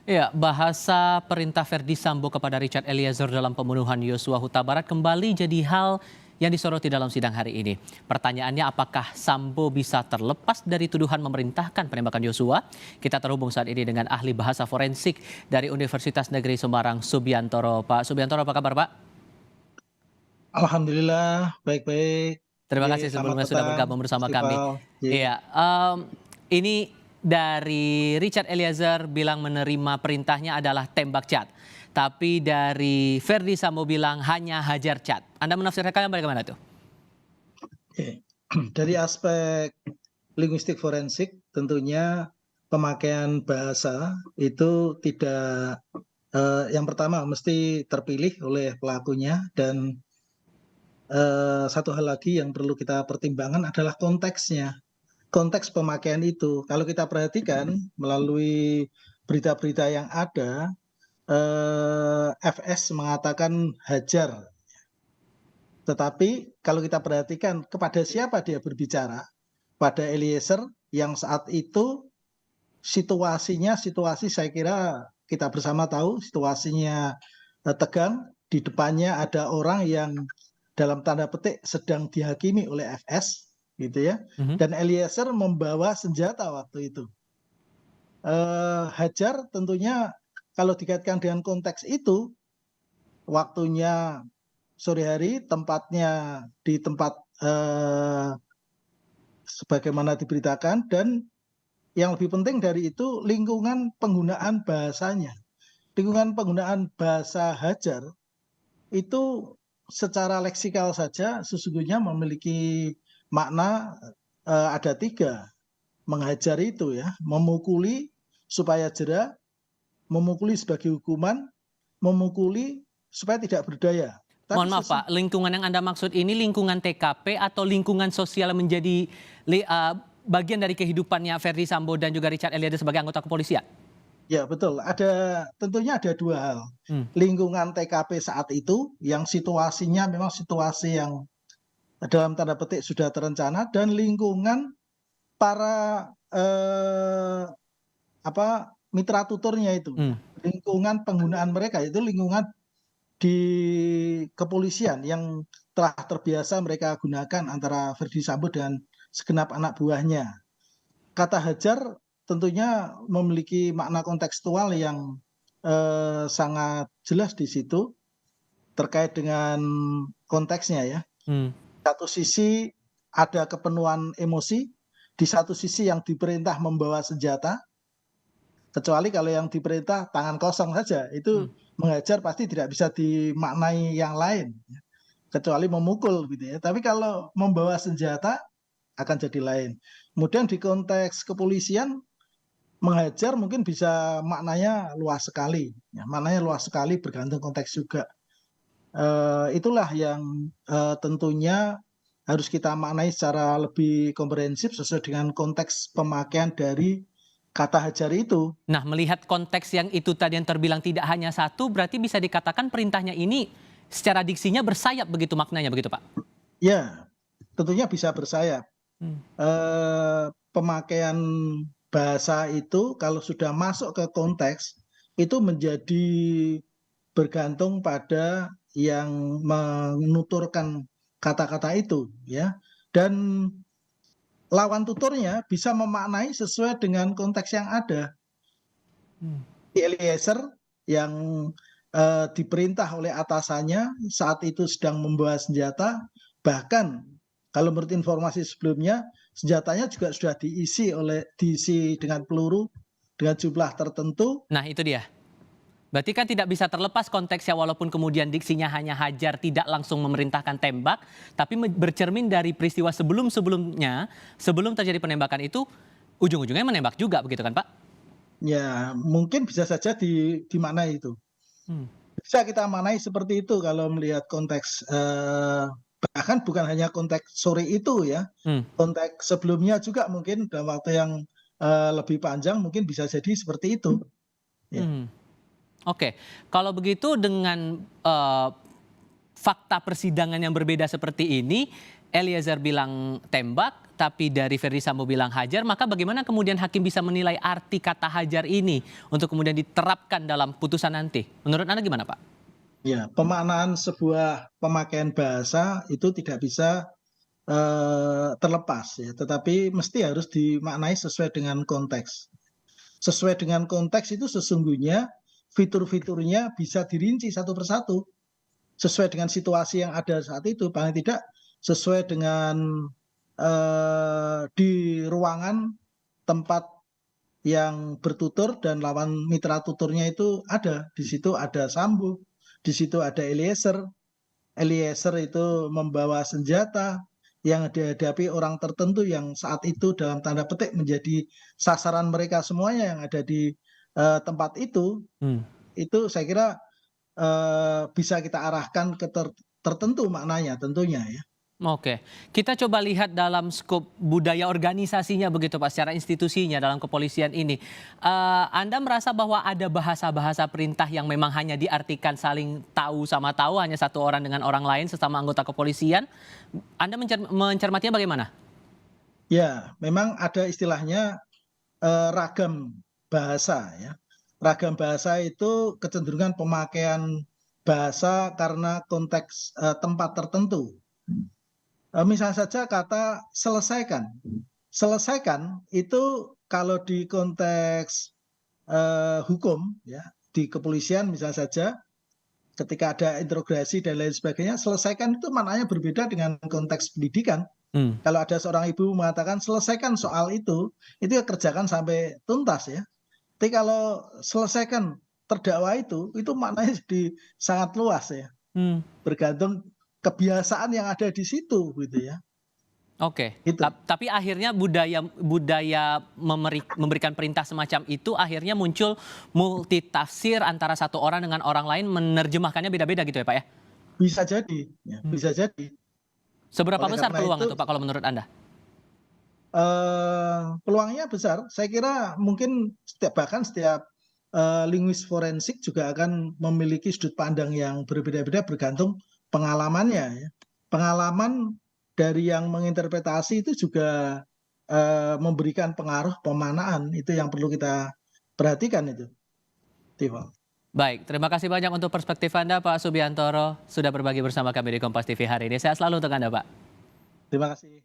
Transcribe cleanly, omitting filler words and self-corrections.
Ya, bahasa perintah Verdi Sambo kepada Richard Eliezer dalam pembunuhan Yosua Huta Barat kembali jadi hal yang disoroti dalam sidang hari ini. Pertanyaannya, apakah Sambo bisa terlepas dari tuduhan memerintahkan penembakan Yosua? Kita terhubung saat ini dengan ahli bahasa forensik dari Universitas Negeri Semarang, Subiantoro. Pak Subiantoro, apa kabar, Pak? Alhamdulillah, baik-baik. Terima Ye, kasih selamat sebelumnya sudah petang, bergabung Mas bersama kami. Rival. Ye. Iya, ini dari Richard Eliezer bilang menerima perintahnya adalah tembak Chat. Tapi dari Verdi Sambo bilang hanya hajar Chat. Anda menafsirkan bagaimana tuh? Ye. Dari aspek linguistik forensik, tentunya pemakaian bahasa itu tidak yang pertama mesti terpilih oleh pelakunya dan satu hal lagi yang perlu kita pertimbangkan adalah konteksnya. Konteks pemakaian itu, kalau kita perhatikan melalui berita-berita yang ada, FS mengatakan hajar. Tetapi kalau kita perhatikan kepada siapa dia berbicara, pada Eliezer yang saat itu situasinya situasi saya kira kita bersama tahu situasinya tegang, di depannya ada orang yang dalam tanda petik sedang dihakimi oleh FS gitu ya. Mhm. Dan Eliezer membawa senjata waktu itu. Hajar tentunya kalau dikaitkan dengan konteks itu waktunya sore hari, tempatnya di tempat sebagaimana diberitakan, dan yang lebih penting dari itu lingkungan penggunaan bahasanya. Lingkungan penggunaan bahasa hajar itu secara leksikal saja sesungguhnya memiliki makna ada tiga. Menghajar itu ya, memukuli supaya jera, memukuli sebagai hukuman, memukuli supaya tidak berdaya. Tapi Mohon maaf Pak, lingkungan yang Anda maksud ini lingkungan TKP atau lingkungan sosial yang menjadi bagian dari kehidupannya Verdi Sambo dan juga Richard Eliezer sebagai anggota kepolisian? ya betul, tentunya ada dua hal. Hmm. Lingkungan TKP saat itu yang situasinya memang situasi yang dalam tanda petik sudah terencana, dan lingkungan para mitra tuturnya itu. Hmm. Lingkungan penggunaan mereka itu lingkungan di kepolisian yang telah terbiasa mereka gunakan antara Verdi Sambo dan segenap anak buahnya. Kata hajar tentunya memiliki makna kontekstual yang sangat jelas di situ terkait dengan konteksnya ya. Satu sisi ada kepenuhan emosi, di satu sisi yang diperintah membawa senjata, kecuali kalau yang diperintah tangan kosong saja, itu menghajar pasti tidak bisa dimaknai yang lain, kecuali memukul gitu ya. Tapi kalau membawa senjata akan jadi lain. Kemudian di konteks kepolisian, menghajar mungkin bisa maknanya luas sekali, ya, maknanya luas sekali bergantung konteks juga. Itulah yang tentunya harus kita maknai secara lebih komprehensif sesuai dengan konteks pemakaian dari kata hajar itu. Nah, melihat konteks yang itu tadi yang terbilang tidak hanya satu, berarti bisa dikatakan perintahnya ini secara diksinya bersayap begitu maknanya, begitu Pak? Ya, tentunya bisa bersayap. Pemakaian bahasa itu kalau sudah masuk ke konteks, itu menjadi bergantung pada yang menuturkan kata-kata itu, ya. Dan lawan tuturnya bisa memaknai sesuai dengan konteks yang ada. Eliezer yang diperintah oleh atasannya saat itu sedang membawa senjata, bahkan kalau menurut informasi sebelumnya senjatanya juga sudah diisi dengan peluru dengan jumlah tertentu. Nah, itu dia. Berarti kan tidak bisa terlepas konteksnya walaupun kemudian diksinya hanya hajar tidak langsung memerintahkan tembak, tapi bercermin dari peristiwa sebelum-sebelumnya, sebelum terjadi penembakan itu, ujung-ujungnya menembak juga begitu kan Pak? Ya, mungkin bisa saja dimaknai itu. Bisa kita maknai seperti itu kalau melihat konteks, bahkan bukan hanya konteks sore itu ya, konteks sebelumnya juga mungkin dalam waktu yang lebih panjang mungkin bisa jadi seperti itu. Ya. Oke, kalau begitu dengan fakta persidangan yang berbeda seperti ini, Eliezer bilang tembak, tapi dari Verdi Sambo bilang hajar, maka bagaimana kemudian hakim bisa menilai arti kata hajar ini untuk kemudian diterapkan dalam putusan nanti? Menurut Anda gimana, Pak? Ya, pemaknaan sebuah pemakaian bahasa itu tidak bisa terlepas ya, tetapi mesti harus dimaknai sesuai dengan konteks. Sesuai dengan konteks itu sesungguhnya fitur-fiturnya bisa dirinci satu persatu sesuai dengan situasi yang ada saat itu, paling tidak sesuai dengan di ruangan tempat yang bertutur dan lawan mitra tuturnya itu ada. Di situ ada Sambo, di situ ada Eliezer. Eliezer itu membawa senjata yang dihadapi orang tertentu yang saat itu dalam tanda petik menjadi sasaran mereka semuanya yang ada di tempat itu saya kira bisa kita arahkan ke tertentu maknanya tentunya ya. Oke, kita coba lihat dalam skop budaya organisasinya begitu Pak, secara institusinya dalam kepolisian ini. Anda merasa bahwa ada bahasa-bahasa perintah yang memang hanya diartikan saling tahu sama tahu, hanya satu orang dengan orang lain sesama anggota kepolisian? Anda mencermatinya bagaimana? Ya, memang ada istilahnya ragam bahasa ya. Ragam bahasa itu kecenderungan pemakaian bahasa karena konteks tempat tertentu. Misalnya saja kata selesaikan. Selesaikan itu kalau di konteks hukum ya, di kepolisian misalnya saja ketika ada interogasi dan lain sebagainya, selesaikan itu maknanya berbeda dengan konteks pendidikan. Kalau ada seorang ibu mengatakan selesaikan soal itu ya kerjakan sampai tuntas ya. Tapi kalau selesaikan terdakwa itu maknanya jadi sangat luas ya. Bergantung kebiasaan yang ada di situ gitu ya. Oke, Itu. tapi akhirnya budaya memberikan perintah semacam itu akhirnya muncul multitafsir antara satu orang dengan orang lain menerjemahkannya beda-beda gitu ya Pak ya? Bisa jadi, ya, bisa jadi. Seberapa Oleh besar karena peluang itu itu Pak kalau menurut Anda? peluangnya besar. Saya kira mungkin bahkan setiap linguis forensik juga akan memiliki sudut pandang yang berbeda-beda bergantung pengalamannya ya. Pengalaman dari yang menginterpretasi itu juga memberikan pengaruh pemaknaan, itu yang perlu kita perhatikan itu, Tiffal. Baik, terima kasih banyak untuk perspektif Anda Pak Subiantoro sudah berbagi bersama kami di Kompas TV hari ini. Sehat selalu untuk Anda Pak. Terima kasih.